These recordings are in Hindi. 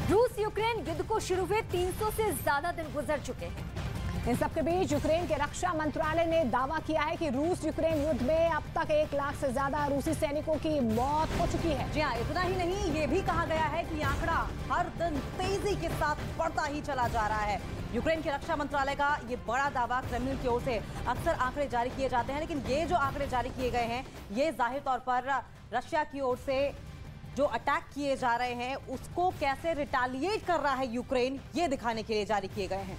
रूस यूक्रेन युद्ध को शुरू हुए 300 से ज्यादा दिन गुजर चुके हैं। इन सबके बीच यूक्रेन के रक्षा मंत्रालय ने दावा किया है कि रूस यूक्रेन युद्ध में अब तक 1 लाख से ज्यादा रूसी सैनिकों की मौत हो चुकी है। जी हाँ, इतना ही नहीं, ये भी कहा गया है कि आंकड़ा हर दिन तेजी के साथ बढ़ता ही चला जा रहा है। यूक्रेन के रक्षा मंत्रालय का ये बड़ा दावा क्रेमलिन की ओर से अक्सर आंकड़े जारी किए जाते हैं, लेकिन ये जो आंकड़े जारी किए गए हैं ये जाहिर तौर पर रशिया की ओर से जो अटैक किए जा रहे हैं उसको कैसे रिटालिएट कर रहा है यूक्रेन, ये दिखाने के लिए जारी किए गए हैं।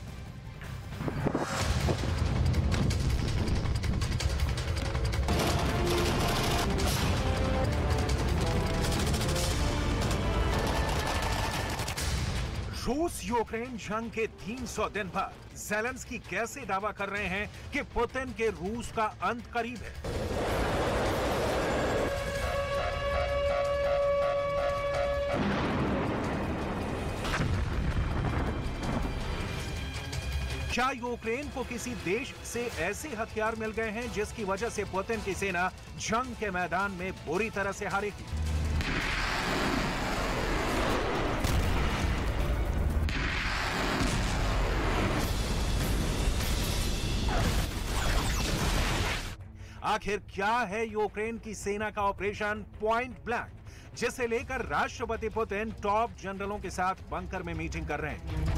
रूस यूक्रेन जंग के 300 दिन बाद ज़ेलेंस्की कैसे दावा कर रहे हैं कि पुतिन के रूस का अंत करीब है। क्या यूक्रेन को किसी देश से ऐसे हथियार मिल गए हैं जिसकी वजह से पुतिन की सेना जंग के मैदान में बुरी तरह से हारेगी? आखिर क्या है यूक्रेन की सेना का ऑपरेशन पॉइंट ब्लैंक, जिसे लेकर राष्ट्रपति पुतिन टॉप जनरलों के साथ बंकर में मीटिंग कर रहे हैं?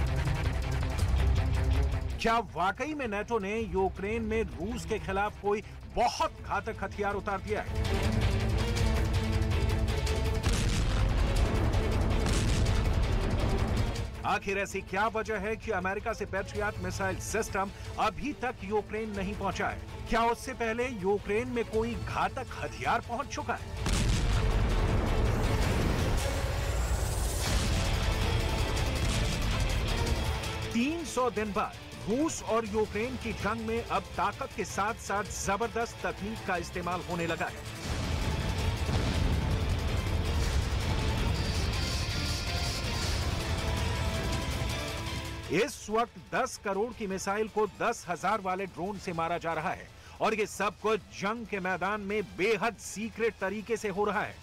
क्या वाकई में नेटो ने यूक्रेन में रूस के खिलाफ कोई बहुत घातक हथियार उतार दिया है? आखिर ऐसी क्या वजह है कि अमेरिका से पैट्रियट मिसाइल सिस्टम अभी तक यूक्रेन नहीं पहुंचा है? क्या उससे पहले यूक्रेन में कोई घातक हथियार पहुंच चुका है? तीन 300 दिन बाद रूस और यूक्रेन की जंग में अब ताकत के साथ साथ जबरदस्त तकनीक का इस्तेमाल होने लगा है। इस वक्त 10 करोड़ की मिसाइल को 10,000 वाले ड्रोन से मारा जा रहा है और ये सब कुछ जंग के मैदान में बेहद सीक्रेट तरीके से हो रहा है।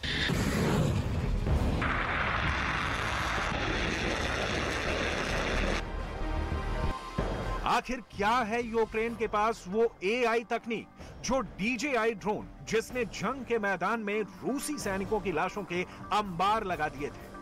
आखिर क्या है यूक्रेन के पास वो एआई तकनीक, जो DJI ड्रोन, जिसने जंग के मैदान में रूसी सैनिकों की लाशों के अंबार लगा दिए थे।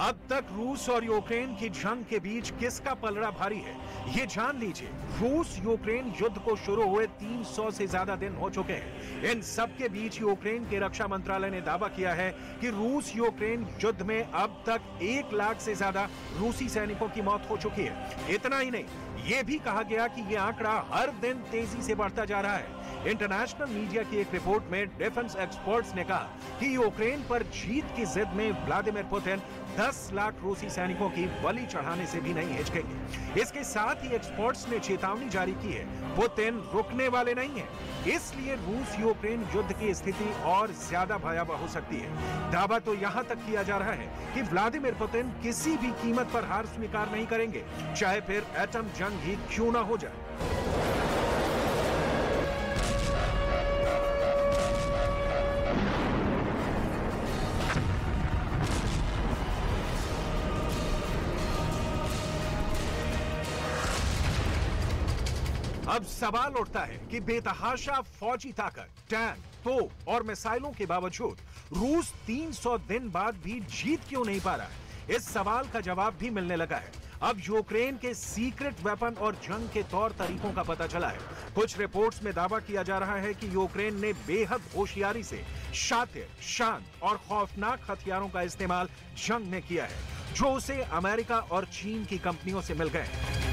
अब तक रूस और यूक्रेन की जंग के बीच किसका पलड़ा भारी है, ये जान लीजिए। रूस यूक्रेन युद्ध को शुरू हुए 300 से ज्यादा दिन हो चुके हैं। इन सब के बीच यूक्रेन के रक्षा मंत्रालय ने दावा किया है कि रूस यूक्रेन युद्ध में अब तक 1 लाख से ज्यादा रूसी सैनिकों की मौत हो चुकी है। इतना ही नहीं, ये भी कहा गया कि ये आंकड़ा हर दिन तेजी से बढ़ता जा रहा है। इंटरनेशनल मीडिया की एक रिपोर्ट में डिफेंस एक्सपर्ट्स ने कहा कि यूक्रेन पर जीत की जिद में व्लादिमीर पुतिन 10 लाख रूसी सैनिकों की बलि चढ़ाने से भी नहीं हिचकेंगे। इसके साथ ही एक्सपर्ट्स ने चेतावनी जारी की है, पुतिन रुकने वाले नहीं है। इसलिए रूस यूक्रेन युद्ध की स्थिति और ज्यादा भयावह हो सकती है। दावा तो यहां तक किया जा रहा है कि व्लादिमीर पुतिन किसी भी कीमत पर हार स्वीकार नहीं करेंगे, चाहे फिर एटम जंग ही क्यों ना हो जाए। अब सवाल उठता है कि बेतहाशा फौजी ताकत, टैंक, तोप और मिसाइलों के बावजूद रूस 300 दिन बाद भी जीत क्यों नहीं पा रहा है। इस सवाल का जवाब भी मिलने लगा है। अब यूक्रेन के सीक्रेट वेपन और जंग के तौर तरीकों का पता चला है। कुछ रिपोर्ट्स में दावा किया जा रहा है कि यूक्रेन ने बेहद होशियारी से शातिर, शांत और खौफनाक हथियारों का इस्तेमाल जंग में किया है, जो उसे अमेरिका और चीन की कंपनियों से मिल गए हैं।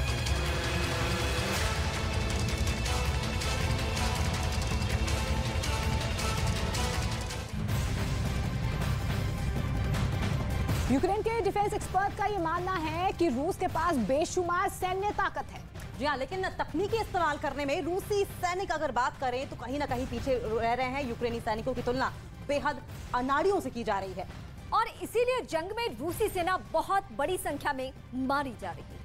यूक्रेन के डिफेंस एक्सपर्ट का यह मानना है कि रूस के पास बेशुमार सैन्य ताकत है। जी हाँ, लेकिन तकनीकी इस्तेमाल करने में रूसी सैनिक अगर बात करें तो कहीं ना कहीं पीछे रह रहे हैं। यूक्रेनी सैनिकों की तुलना बेहद अनाड़ियों से की जा रही है और इसीलिए जंग में रूसी सेना बहुत बड़ी संख्या में मारी जा रही है।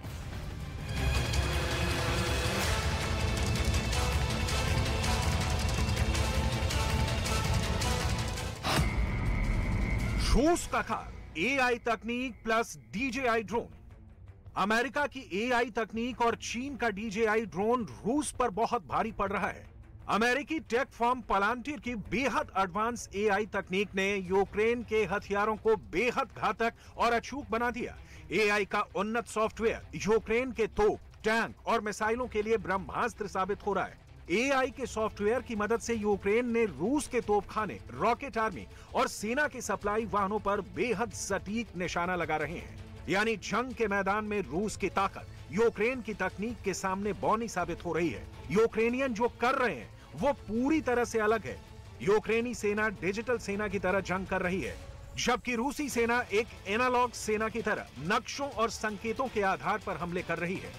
रूस का खार, एआई तकनीक प्लस डीजेआई ड्रोन। अमेरिका की एआई तकनीक और चीन का डीजेआई ड्रोन रूस पर बहुत भारी पड़ रहा है। अमेरिकी टेक फर्म पलांटीर की बेहद एडवांस एआई तकनीक ने यूक्रेन के हथियारों को बेहद घातक और अचूक बना दिया। एआई का उन्नत सॉफ्टवेयर यूक्रेन के तोप, टैंक और मिसाइलों के लिए ब्रह्मास्त्र साबित हो रहा है। एआई के सॉफ्टवेयर की मदद से यूक्रेन ने रूस के तोपखाने, रॉकेट आर्मी और सेना के सप्लाई वाहनों पर बेहद सटीक निशाना लगा रहे हैं। यानी जंग के मैदान में रूस की ताकत यूक्रेन की तकनीक के सामने बौनी साबित हो रही है। यूक्रेनियन जो कर रहे हैं वो पूरी तरह से अलग है। यूक्रेनी सेना डिजिटल सेना की तरह जंग कर रही है, जबकि रूसी सेना एक एनालॉग सेना की तरह नक्शों और संकेतों के आधार पर हमले कर रही है।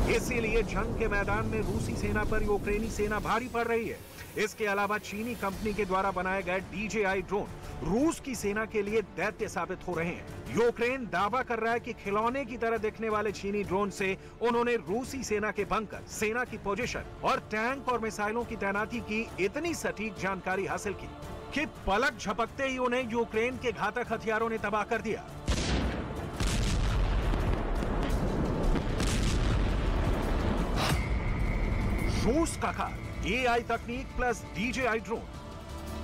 इसीलिए जंग के मैदान में रूसी सेना पर यूक्रेनी सेना भारी पड़ रही है। इसके अलावा चीनी कंपनी के द्वारा बनाए गए डीजेआई ड्रोन रूस की सेना के लिए दैत्य साबित हो रहे हैं। यूक्रेन दावा कर रहा है कि खिलौने की तरह दिखने वाले चीनी ड्रोन से उन्होंने रूसी सेना के बंकर, सेना की पोजीशन और टैंक और मिसाइलों की तैनाती की इतनी सटीक जानकारी हासिल की कि पलक झपकते ही उन्हें यूक्रेन के घातक हथियारों ने तबाह कर दिया। रूस का खार, एआई तकनीक प्लस डीजेआई ड्रोन।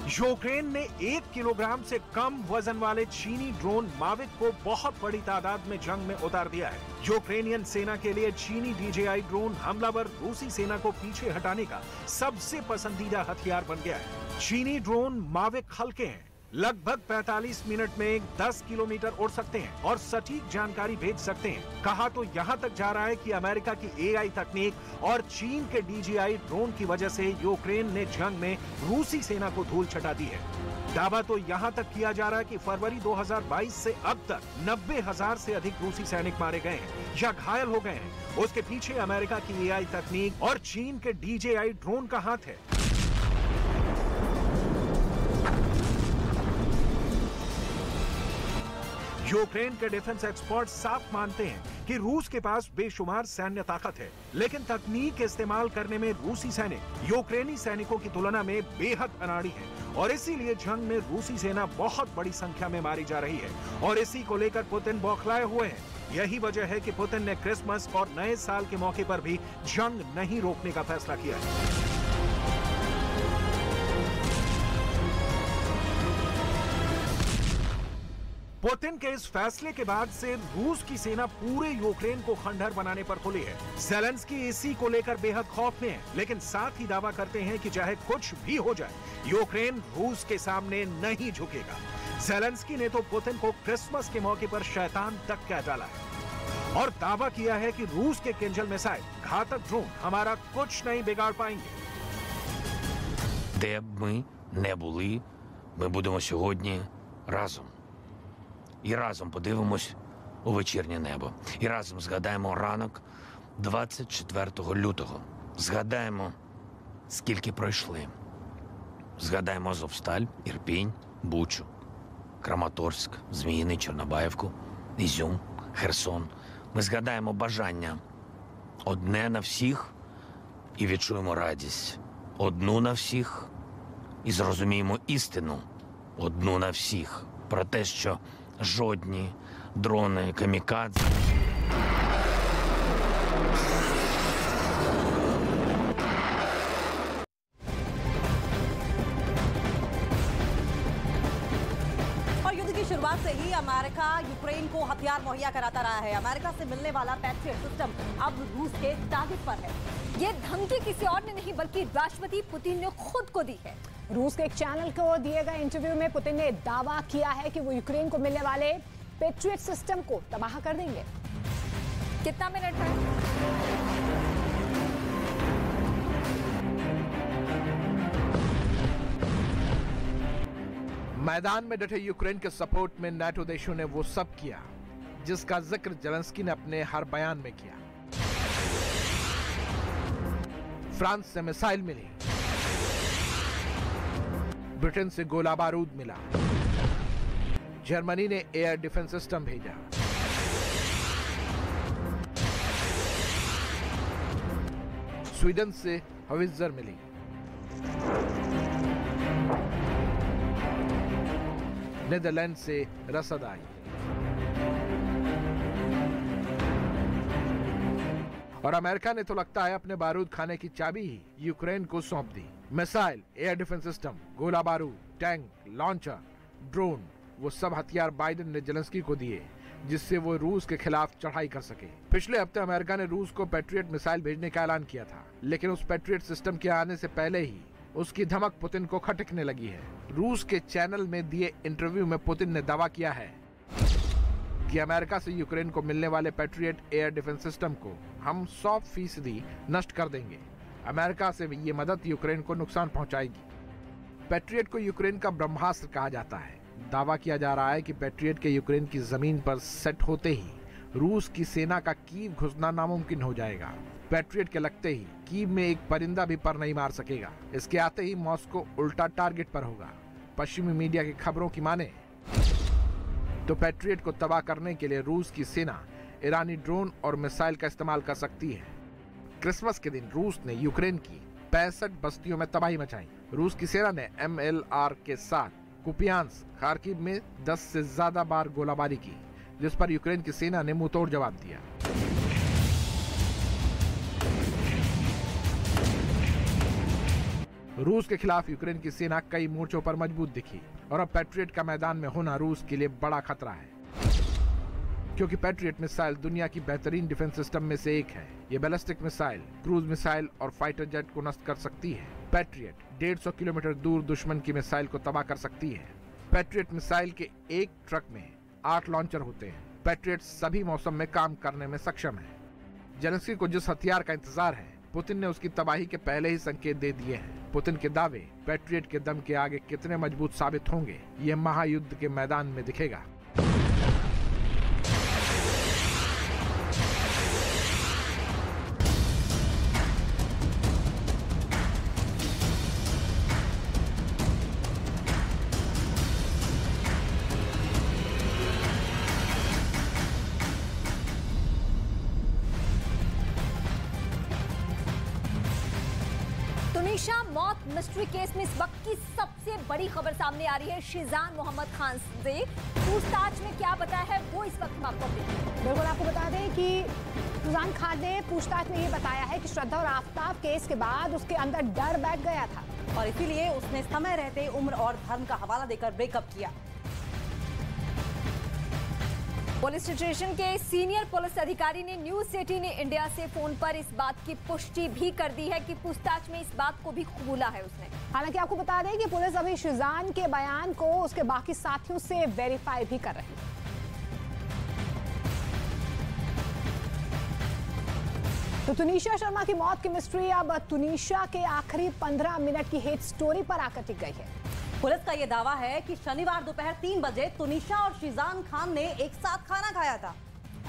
यूक्रेन ने 1 किलोग्राम से कम वजन वाले चीनी ड्रोन माविक को बहुत बड़ी तादाद में जंग में उतार दिया है। यूक्रेनियन सेना के लिए चीनी डीजेआई ड्रोन हमलावर रूसी सेना को पीछे हटाने का सबसे पसंदीदा हथियार बन गया है। चीनी ड्रोन माविक हल्के हैं, लगभग 45 मिनट में 10 किलोमीटर उड़ सकते हैं और सटीक जानकारी भेज सकते हैं। कहा तो यहां तक जा रहा है कि अमेरिका की एआई तकनीक और चीन के डीजीआई ड्रोन की वजह से यूक्रेन ने जंग में रूसी सेना को धूल चटा दी है। दावा तो यहां तक किया जा रहा है कि फरवरी 2022 से अब तक 90,000 से अधिक रूसी सैनिक मारे गए हैं या घायल हो गए हैं। उसके पीछे अमेरिका की एआई तकनीक और चीन के डीजेआई ड्रोन का हाथ है। यूक्रेन के डिफेंस एक्सपर्ट साफ मानते हैं कि रूस के पास बेशुमार सैन्य ताकत है, लेकिन तकनीक इस्तेमाल करने में रूसी सैनिक यूक्रेनी सैनिकों की तुलना में बेहद अनाड़ी हैं और इसीलिए जंग में रूसी सेना बहुत बड़ी संख्या में मारी जा रही है और इसी को लेकर पुतिन बौखलाए हुए हैं। यही वजह है कि पुतिन ने क्रिसमस और नए साल के मौके पर भी जंग नहीं रोकने का फैसला किया है। पुतिन के इस फैसले के बाद से रूस की सेना पूरे यूक्रेन को खंडहर बनाने पर खुली है। ज़ेलेंस्की इसी को लेकर बेहद खौफ में है, लेकिन साथ ही दावा करते हैं कि चाहे कुछ भी हो जाए, यूक्रेन रूस के सामने नहीं झुकेगा। ज़ेलेंस्की ने तो पुतिन को क्रिसमस के मौके पर शैतान तक कह डाला है और दावा किया है कि रूस के किंजल मिसाइल, घातक ड्रोन हमारा कुछ नहीं बिगाड़ पाएंगे। Де б ми не були, ми будемо сьогодні разом. І разом подивимось у вечірнє небо. І разом згадаємо ранок 24 лютого. Згадаємо, скільки пройшли. Згадаємо Азовсталь, Ірпінь, Бучу, Краматорськ, Зміїний, Чорнобаївку, Ізюм, Херсон. Ми згадаємо бажання одне на всіх і відчуємо радість. Одну на всіх і зрозуміємо істину. Одну на всіх. Про те, що жодні дрони камікадзе. और युद्ध की शुरुआत से ही अमेरिका यूक्रेन को हथियार मुहैया कराता रहा है। अमेरिका से मिलने वाला पैट्रियट सिस्टम अब रूस के टारगेट पर है। ये धमकी किसी और ने नहीं बल्कि राष्ट्रपति पुतिन ने खुद को दी है। रूस के एक चैनल को दिए गए इंटरव्यू में पुतिन ने दावा किया है कि वो यूक्रेन को मिलने वाले पैट्रियट सिस्टम को तबाह कर देंगे। कितना मिनट है? मैदान में डटे यूक्रेन के सपोर्ट में नाटो देशों ने वो सब किया जिसका जिक्र ज़ेलेंस्की ने अपने हर बयान में किया। फ्रांस से मिसाइल मिली, ब्रिटेन से गोला बारूद मिला, जर्मनी ने एयर डिफेंस सिस्टम भेजा, स्वीडन से हवित्जर मिली। नीदरलैंड से रसद आई। और अमेरिका ने तो लगता है अपने बारूद खाने की चाबी ही यूक्रेन को सौंप दी। मिसाइल, एयर डिफेंस सिस्टम, गोला बारूद, टैंक, लॉन्चर, ड्रोन, वो सब हथियार बाइडेन ने जेलेंस्की को दिए जिससे वो रूस के खिलाफ चढ़ाई कर सके। पिछले हफ्ते अमेरिका ने रूस को पैट्रियट मिसाइल भेजने का ऐलान किया था, लेकिन उस पैट्रियट सिस्टम के आने से पहले ही उसकी धमक पुतिन को खटकने लगी है। रूस के चैनल में दिए इंटरव्यू में पुतिन ने दावा किया है कि अमेरिका से यूक्रेन को मिलने वाले पैट्रियट एयर डिफेंस सिस्टम को हम 100% नष्ट कर देंगे। अमेरिका से ये मदद यूक्रेन को नुकसान पहुंचाएगी। पैट्रियट को यूक्रेन का ब्रह्मास्त्र कहा जाता है। दावा किया जा रहा है कि पैट्रियट के यूक्रेन की जमीन पर सेट होते ही रूस की सेना का कीव घुसना नामुमकिन हो जाएगा। पैट्रियट के लगते ही कीव में एक परिंदा भी पर नहीं मार सकेगा। इसके आते ही मॉस्को उल्टा टारगेट पर होगा। पश्चिमी मीडिया की खबरों की माने तो पैट्रियट को तबाह करने के लिए रूस की सेना ईरानी ड्रोन और मिसाइल का इस्तेमाल कर सकती है। क्रिसमस के दिन रूस ने यूक्रेन की 65 बस्तियों में तबाही मचाई। रूस की सेना ने MLR के साथ कुपियांस्क, खार्किव में 10 से ज्यादा बार गोलाबारी की, जिस पर यूक्रेन की सेना ने मुंहतोड़ जवाब दिया। रूस के खिलाफ यूक्रेन की सेना कई मोर्चों पर मजबूत दिखी और अब पैट्रियट का मैदान में होना रूस के लिए बड़ा खतरा है, क्योंकि पैट्रियट मिसाइल दुनिया की बेहतरीन डिफेंस सिस्टम में से एक है। ये बैलिस्टिक मिसाइल, क्रूज मिसाइल और फाइटर जेट को नष्ट कर सकती है। पैट्रियट 150 किलोमीटर दूर दुश्मन की मिसाइल को तबाह कर सकती है। पैट्रियट मिसाइल के एक ट्रक में 8 लॉन्चर होते हैं। पैट्रियट सभी मौसम में काम करने में सक्षम है। जेलेंस्की को जिस हथियार का इंतजार है, पुतिन ने उसकी तबाही के पहले ही संकेत दे दिए हैं। पुतिन के दावे पैट्रियट के दम के आगे कितने मजबूत साबित होंगे, ये महायुद्ध के मैदान में दिखेगा। तुनिशा मौत मिस्ट्री केस में इस वक्त की सबसे बड़ी खबर सामने आ रही है। शीजान मोहम्मद खान से पूछताछ में क्या बताया है वो इस वक्त हम आपको बिल्कुल आपको बता दें कि शीजान खान ने पूछताछ में ये बताया है कि श्रद्धा और आफ्ताब केस के बाद उसके अंदर डर बैठ गया था और इसीलिए उसने समय रहते उम्र और धर्म का हवाला देकर ब्रेकअप किया। पुलिस स्टेशन के सीनियर पुलिस अधिकारी ने न्यूज 18 इंडिया से फोन पर इस बात की पुष्टि भी कर दी है कि पूछताछ में इस बात को भी कबूला है उसने। हालांकि आपको बता दें कि पुलिस अभी शीजान के बयान को उसके बाकी साथियों से वेरीफाई भी कर रही है। तो तुनिशा शर्मा की मौत की मिस्ट्री अब तुनिशा के आखिरी 15 मिनट की हिट स्टोरी पर आकर टिक गई है। पुलिस का यह दावा है कि शनिवार दोपहर 3 बजे तुनिशा और शीजान खान ने एक साथ खाना खाया था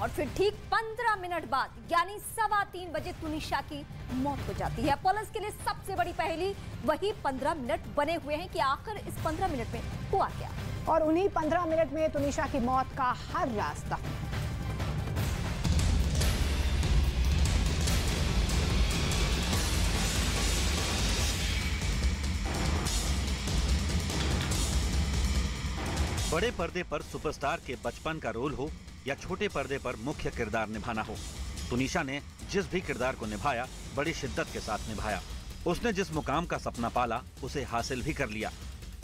और फिर ठीक 15 मिनट बाद यानी 3:15 बजे तुनिशा की मौत हो जाती है। पुलिस के लिए सबसे बड़ी पहेली वही 15 मिनट बने हुए हैं कि आखिर इस 15 मिनट में हुआ क्या, और उन्हीं 15 मिनट में तुनिशा की मौत का हर रास्ता। बड़े पर्दे पर सुपरस्टार के बचपन का रोल हो या छोटे पर्दे पर मुख्य किरदार निभाना हो, तुनिशा ने जिस भी किरदार को निभाया बड़ी शिद्दत के साथ निभाया। उसने जिस मुकाम का सपना पाला उसे हासिल भी कर लिया।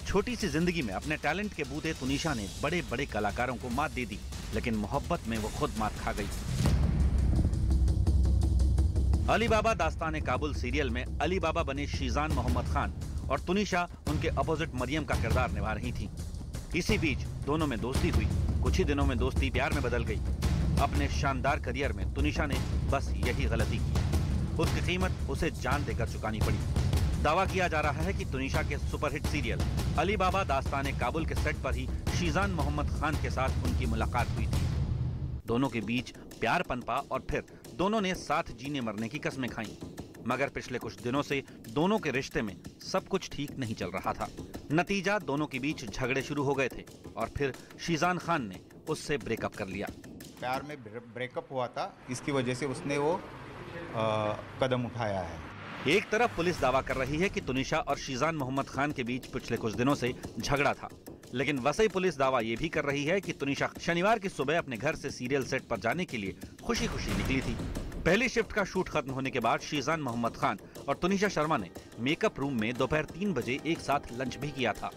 छोटी सी जिंदगी में अपने टैलेंट के बूते तुनिशा ने बड़े बड़े कलाकारों को मात दे दी, लेकिन मोहब्बत में वो खुद मात खा गई। अली बाबा दास्तान काबुल सीरियल में अली बाबा बने शीजान मोहम्मद खान और तुनिशा उनके अपोजिट मरियम का किरदार निभा रही थी। इसी बीच दोनों में दोस्ती हुई। कुछ ही दिनों में दोस्ती प्यार में बदल गई। अपने शानदार करियर में तुनिशा ने बस यही गलती की। उसकी कीमत उसे जान देकर चुकानी पड़ी। दावा किया जा रहा है कि तुनिशा के सुपरहिट सीरियल अली बाबा दास्तान काबुल के सेट पर ही शीजान मोहम्मद खान के साथ उनकी मुलाकात हुई थी। दोनों के बीच प्यार पनपा और फिर दोनों ने साथ जीने मरने की कस्में खाई। मगर पिछले कुछ दिनों से दोनों के रिश्ते में सब कुछ ठीक नहीं चल रहा था। नतीजा दोनों के बीच झगड़े शुरू हो गए थे और फिर शीजान खान ने उससे ब्रेकअप कर लिया। प्यार में ब्रेकअप हुआ था, इसकी वजह से उसने वो कदम उठाया है। एक तरफ पुलिस दावा कर रही है कि तुनिशा और शीजान मोहम्मद खान के बीच पिछले कुछ दिनों से झगड़ा था, लेकिन वसई पुलिस दावा ये भी कर रही है कि तुनिशा शनिवार की सुबह अपने घर से सीरियल सेट पर जाने के लिए खुशी खुशी निकली थी। पहली शिफ्ट का शूट खत्म होने के बाद शीजान मोहम्मद खान और तुनिशा शर्मा ने मेकअप रूम में दोपहर 3 बजे एक साथ लंच भी किया था।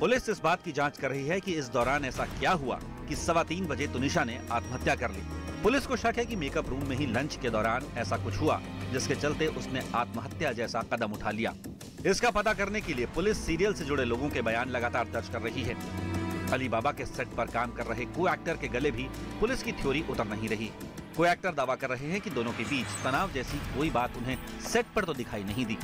पुलिस इस बात की जांच कर रही है कि इस दौरान ऐसा क्या हुआ कि 3:15 बजे तुनिशा ने आत्महत्या कर ली। पुलिस को शक है कि मेकअप रूम में ही लंच के दौरान ऐसा कुछ हुआ, जिसके चलते उसने आत्महत्या जैसा कदम उठा लिया। इसका पता करने के लिए पुलिस सीरियल से जुड़े लोगों के बयान लगातार दर्ज कर रही है। अली बाबा के सेट पर काम कर रहे को एक्टर के गले भी पुलिस की थ्योरी उतर नहीं रही। को एक्टर दावा कर रहे हैं कि दोनों के बीच तनाव जैसी कोई बात उन्हें सेट पर तो दिखाई नहीं दी।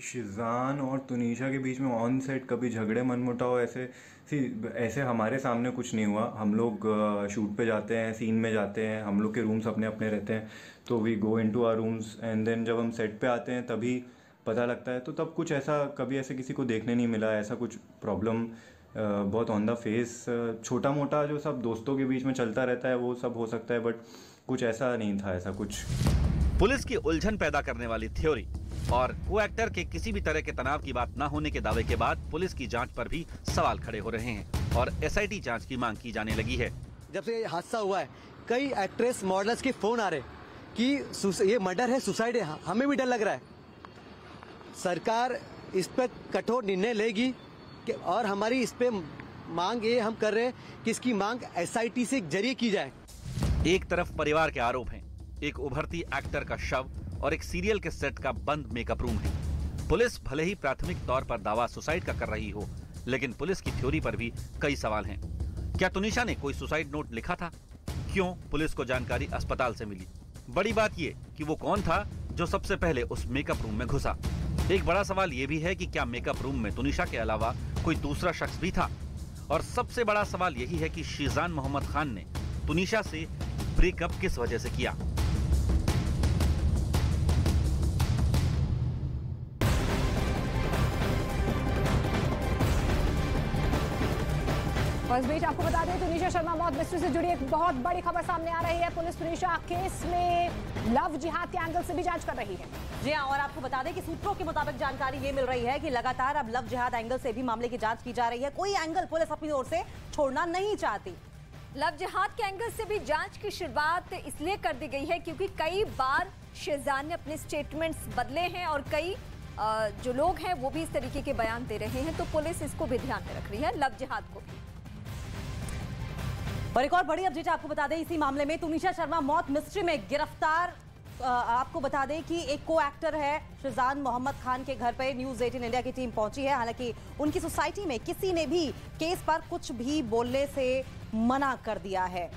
शीजान और तुनिशा के बीच में ऑन सेट कभी झगड़े मनमुटाव ऐसे हमारे सामने कुछ नहीं हुआ। हम लोग शूट पे जाते हैं, सीन में जाते हैं, हम लोग के रूम्स अपने अपने रहते हैं, तो we go into our rooms and then जब हम सेट पे आते हैं तभी पता लगता है। तो तब कुछ ऐसा कभी ऐसे किसी को देखने नहीं मिला, ऐसा कुछ प्रॉब्लम बहुत ऑन द फेस छोटा मोटा जो सब दोस्तों के बीच में चलता रहता है वो सब हो सकता है, बट कुछ ऐसा नहीं था ऐसा कुछ। पुलिस की उलझन पैदा करने वाली थ्योरी और को एक्टर के किसी भी तरह के तनाव की बात न होने के दावे के बाद पुलिस की जांच पर भी सवाल खड़े हो रहे हैं और एसआईटी जांच की मांग की जाने लगी है। जब से ये हादसा हुआ है कई एक्ट्रेस मॉडल्स के फोन आ रहे कि ये मर्डर है, सुसाइड है। हमें भी डर लग रहा है। सरकार इस पर कठोर निर्णय लेगी और हमारी इस पे मांग ये हम कर रहे हैं कि इसकी मांग एसआईटी से जरिए की जाए। एक तरफ परिवार के आरोप हैं, एक उभरती एक्टर का शव और एक सीरियल के सेट का बंद मेकअप रूम है। पुलिस भले ही प्राथमिक तौर पर दावा सुसाइड का कर रही हो, लेकिन पुलिस की थ्योरी पर भी कई सवाल हैं। क्या तुनिशा ने कोई सुसाइड नोट लिखा था? क्यों पुलिस को जानकारी अस्पताल से मिली? बड़ी बात ये कि वो कौन था जो सबसे पहले उस मेकअप रूम में घुसा? एक बड़ा सवाल ये भी है कि क्या मेकअप रूम में तुनिशा के अलावा कोई दूसरा शख्स भी था? और सबसे बड़ा सवाल यही है कि शीजान मोहम्मद खान ने तुनिशा से ब्रेकअप किस वजह से किया? इस बीच आपको बता दें तुनिशा शर्मा मौत मिस्ट्री से जुड़ी एक बहुत बड़ी खबर सामने आ रही है। पुलिस तुनिशा केस में लव जिहाद के एंगल से भी जांच कर रही है। जी हाँ, और आपको बता दें कि सूत्रों के मुताबिक जानकारी ये मिल रही है कि लगातार अब लव जिहाद एंगल से भी मामले की जांच की जा रही है। कोई एंगल पुलिस अपनी ओर से छोड़ना नहीं चाहती। लव जिहाद के एंगल से भी जांच की शुरुआत इसलिए कर दी गई है क्योंकि कई बार शीजान ने अपने स्टेटमेंट्स बदले हैं और कई जो लोग हैं वो भी इस तरीके के बयान दे रहे हैं, तो पुलिस इसको भी ध्यान में रख रही है, लव जिहाद को भी। और एक और बड़ी अपडेट आपको बता दें इसी मामले में, तुनिशा शर्मा मौत मिस्ट्री में गिरफ्तार। आपको बता दें कि एक को एक्टर है शीजान मोहम्मद खान के घर पे न्यूज़ 18 इंडिया की टीम पहुंची है। हालांकि उनकी सोसाइटी में किसी ने भी केस पर कुछ भी बोलने से मना कर दिया है।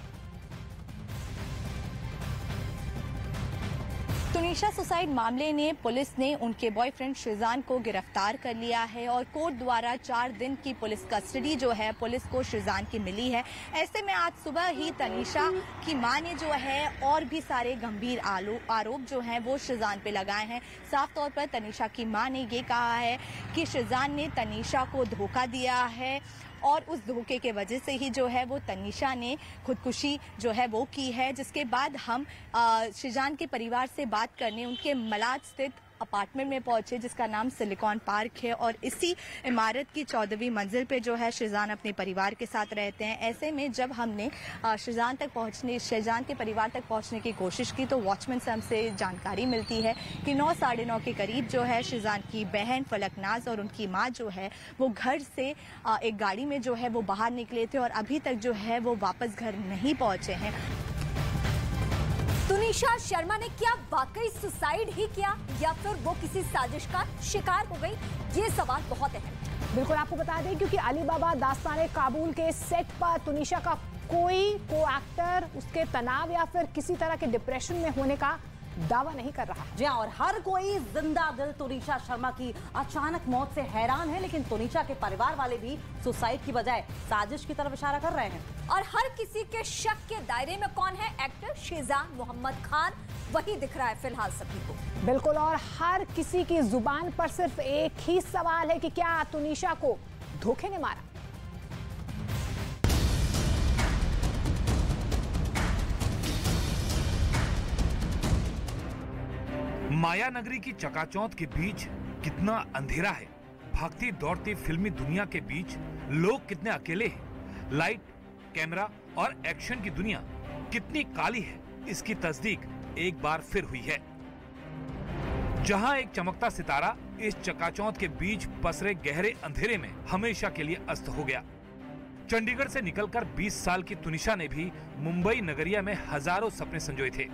तुनिशा सुसाइड मामले ने पुलिस ने उनके बॉयफ्रेंड शीजान को गिरफ्तार कर लिया है और कोर्ट द्वारा 4 दिन की पुलिस कस्टडी जो है पुलिस को शीजान की मिली है। ऐसे में आज सुबह ही तनीषा की मां ने जो है और भी सारे गंभीर आरोप जो हैं वो शीजान पे लगाए हैं। साफ तौर पर तनीषा की मां ने ये कहा है कि शीजान ने तनीषा को धोखा दिया है और उस धोखे के वजह से ही जो है वो तनीषा ने खुदकुशी जो है वो की है। जिसके बाद हम शीजान के परिवार से बात करने उनके मलाड स्थित अपार्टमेंट में पहुंचे जिसका नाम सिलिकॉन पार्क है और इसी इमारत की 14वीं मंजिल पे जो है शीजान अपने परिवार के साथ रहते हैं। ऐसे में जब हमने शीजान के परिवार तक पहुंचने की कोशिश की तो वॉचमैन से हमसे जानकारी मिलती है कि 9 साढ़े 9 के करीब जो है शीजान की बहन फलकनाज और उनकी माँ जो है वो घर से एक गाड़ी में जो है वो बाहर निकले थे और अभी तक जो है वो वापस घर नहीं पहुंचे हैं। तुनिशा शर्मा ने क्या वाकई सुसाइड ही किया या फिर वो किसी साजिश का शिकार हो गई? ये सवाल बहुत अहम है। बिल्कुल आपको बता दें क्योंकि अली बाबा दास्तान काबुल के सेट पर तुनिशा का कोई को एक्टर उसके तनाव या फिर किसी तरह के डिप्रेशन में होने का दावा नहीं कर रहा। जी हाँ, और हर कोई जिंदा दिल तुनिशा शर्मा की अचानक मौत से हैरान है, लेकिन तुनिशा के परिवार वाले भी सुसाइड की बजाय साजिश की तरफ इशारा कर रहे हैं। और हर किसी के शक के दायरे में कौन है? एक्टर शीजान मोहम्मद खान, वही दिख रहा है फिलहाल सभी को। बिल्कुल, और हर किसी की जुबान पर सिर्फ एक ही सवाल है कि क्या तुनिशा को धोखे ने मारा? माया नगरी की चकाचौंध के बीच कितना अंधेरा है। भागती दौड़ती फिल्मी दुनिया के बीच लोग कितने अकेले हैं। लाइट, कैमरा और एक्शन की दुनिया कितनी काली है, इसकी तस्दीक एक बार फिर हुई है। जहां एक चमकता सितारा इस चकाचौंध के बीच पसरे गहरे अंधेरे में हमेशा के लिए अस्त हो गया। चंडीगढ़ से निकलकर 20 साल की तुनिशा ने भी मुंबई नगरिया में हजारों सपने संजोए थे।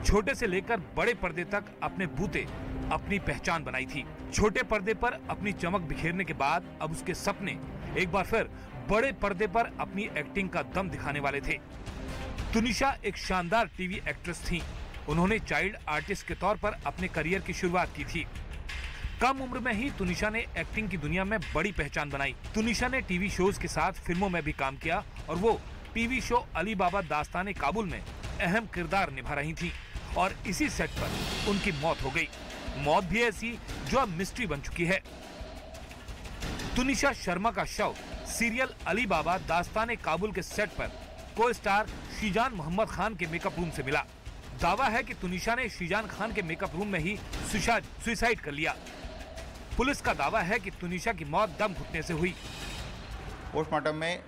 छोटे से लेकर बड़े पर्दे तक अपने बूते अपनी पहचान बनाई थी। छोटे पर्दे पर अपनी चमक बिखेरने के बाद अब उसके सपने एक बार फिर बड़े पर्दे पर अपनी एक्टिंग का दम दिखाने वाले थे। तुनिशा एक शानदार टीवी एक्ट्रेस थी। उन्होंने चाइल्ड आर्टिस्ट के तौर पर अपने करियर की शुरुआत की थी। कम उम्र में ही तुनिशा ने एक्टिंग की दुनिया में बड़ी पहचान बनाई। तुनिशा ने टीवी शोज के साथ फिल्मों में भी काम किया और वो टीवी शो अली बाबा दास्ताने काबुल में अहम किरदार निभा रही थी और इसी सेट पर उनकी मौत हो गई। मौत भी ऐसी जो अब मिस्ट्री बन चुकी है। तुनिशा शर्मा का शव सीरियल अली बाबा दास्ताने काबुल के सेट पर को स्टार शीजान मोहम्मद खान के मेकअप रूम से मिला। दावा है कि तुनिशा ने शीजान खान के मेकअप रूम में ही सुसाइड कर लिया। पुलिस का दावा है कि तुनिशा की मौत दम घुटने से हुई। पोस्टमार्टम में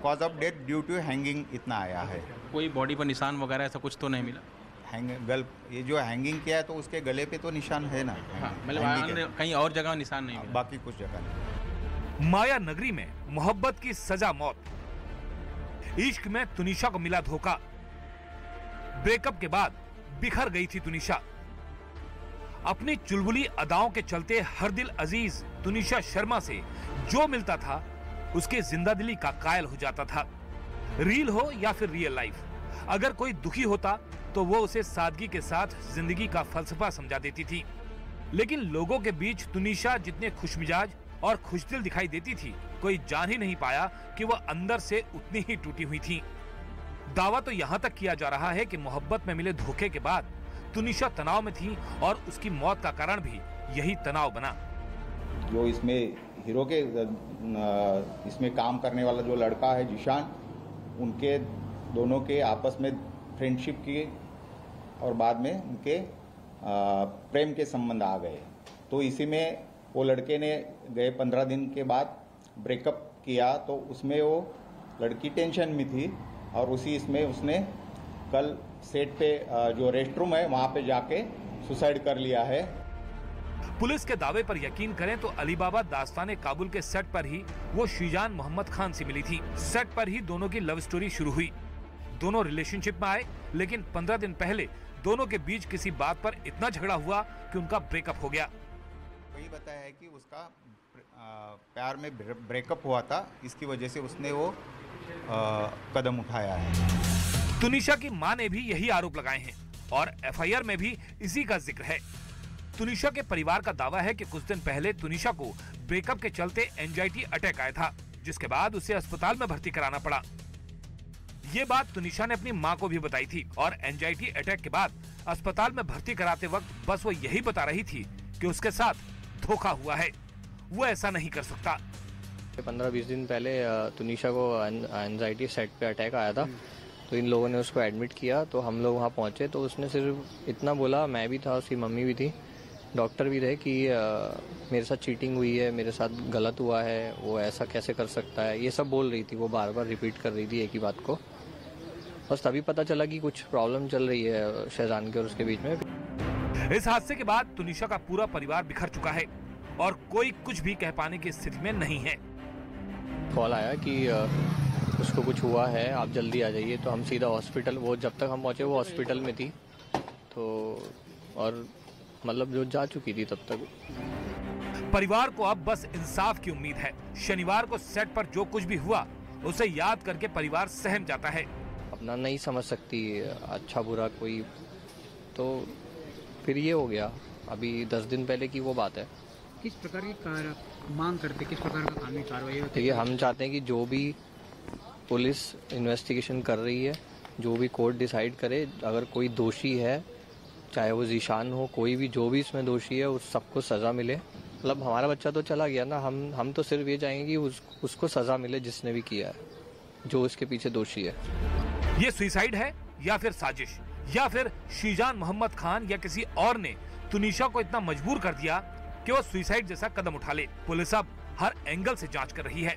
cause of death due to hanging इतना आया है। कोई बॉडी पर निशान वगैरह ऐसा कुछ तो नहीं मिला? ये जो हैंगिंग किया है तो उसके गले पे तो निशान है ना। मतलब कहीं और जगह निशान नहीं मिला? बाकी कुछ जगह नहीं। माया नगरी में मोहब्बत की सजा मौत। इश्क में तुनिशा को मिला धोखा। ब्रेकअप के बाद बिखर गई थी तुनिशा। अपनी चुलबुली अदाओं के चलते हर दिल अजीज तुनिशा शर्मा से जो मिलता था उसके जिंदादिली का कायल हो जाता था। रील हो या फिर रियल लाइफ, अगर कोई दुखी होता तो वो उसे सादगी के साथ जिंदगी का फलसफा समझा देती थी। लेकिन लोगों के बीच तुनिशा जितने खुशमिजाज और खुशदिल दिखाई देती थी, कोई जान ही नहीं पाया कि वह अंदर से उतनी ही टूटी हुई थी। दावा तो यहाँ तक किया जा रहा है कि मोहब्बत में मिले धोखे के बाद तुनिशा तनाव में थी और उसकी मौत का कारण भी यही तनाव बना। जो इसमें हीरो के इसमें काम करने वाला जो लड़का है जिशान, उनके दोनों के आपस में फ्रेंडशिप की और बाद में उनके प्रेम के संबंध आ गए। तो इसी में वो लड़के ने गए 15 दिन के बाद ब्रेकअप किया, तो उसमें वो लड़की टेंशन में थी और उसी इसमें उसने कल सेट पे जो रेस्ट रूम है वहाँ पे जाके सुसाइड कर लिया है। पुलिस के दावे पर यकीन करें तो अली बाबा दास्ताने काबुल के सेट पर ही वो शीजान मोहम्मद खान से मिली थी। सेट पर ही दोनों की लव स्टोरी शुरू हुई। दोनों रिलेशनशिप में आए, लेकिन 15 दिन पहले दोनों के बीच किसी बात पर इतना झगड़ा हुआ कि उनका ब्रेकअप हो गया। वही बताया है कि उसका प्यार में ब्रेकअप हुआ था, इसकी वजह से उसने वो कदम उठाया है। तुनिशा की मां ने भी यही आरोप लगाए हैं और एफआईआर में भी इसी का जिक्र है। तुनिशा के परिवार का दावा है कि कुछ दिन पहले तुनिशा को ब्रेकअप के चलते एंजाइटी अटैक आया था, जिसके बाद उसे अस्पताल में भर्ती कराना पड़ा। ये बात तुनिशा ने अपनी मां को भी बताई थी और एंजाइटी अटैक के बाद अस्पताल में भर्ती कराते वक्त बस वो यही बता रही थी कि उसके साथ धोखा हुआ है, वो ऐसा नहीं कर सकता। 15-20 दिन पहले तुनिशा को एंजाइटी सेट पे अटैक आया था, तो इन लोगों ने उसको एडमिट किया। तो हम लोग वहाँ पहुँचे तो उसने सिर्फ इतना बोला, मैं भी था, उसकी मम्मी भी थी, डॉक्टर भी थे, कि मेरे साथ चीटिंग हुई है, मेरे साथ गलत हुआ है, वो ऐसा कैसे कर सकता है, ये सब बोल रही थी। वो बार बार रिपीट कर रही थी एक ही बात को। बस तभी पता चला कि कुछ प्रॉब्लम चल रही है शहजान के और उसके बीच में। इस हादसे के बाद तुनिशा का पूरा परिवार बिखर चुका है और कोई कुछ भी कह पाने की स्थिति में नहीं है। कॉल आया कि उसको कुछ हुआ है, आप जल्दी आ जाइए। तो हम सीधा हॉस्पिटल, वो जब तक हम पहुंचे वो हॉस्पिटल में थी, तो और मतलब जो जा चुकी थी तब तक। परिवार को अब बस इंसाफ की उम्मीद है। शनिवार को सेट पर जो कुछ भी हुआ उसे याद करके परिवार सहम जाता है। अपना नहीं समझ सकती अच्छा बुरा कोई, तो फिर ये हो गया। अभी 10 दिन पहले की वो बात है। किस प्रकार की मांग करते, किस प्रकार का कानूनी कार्रवाई होती है? देखिए, हम चाहते हैं कि जो भी पुलिस इन्वेस्टिगेशन कर रही है, जो भी कोर्ट डिसाइड करे, अगर कोई दोषी है, चाहे वो जीशान हो, कोई भी जो भी इसमें दोषी है, उस सबको सज़ा मिले। मतलब हमारा बच्चा तो चला गया ना, हम तो सिर्फ ये चाहेंगे कि उसको सज़ा मिले जिसने भी किया है, जो इसके पीछे दोषी है। ये सुसाइड है या फिर साजिश, या फिर शीजान मोहम्मद खान या किसी और ने तुनिशा को इतना मजबूर कर दिया कि वो सुसाइड जैसा कदम उठा ले। पुलिस अब हर एंगल से जांच कर रही है।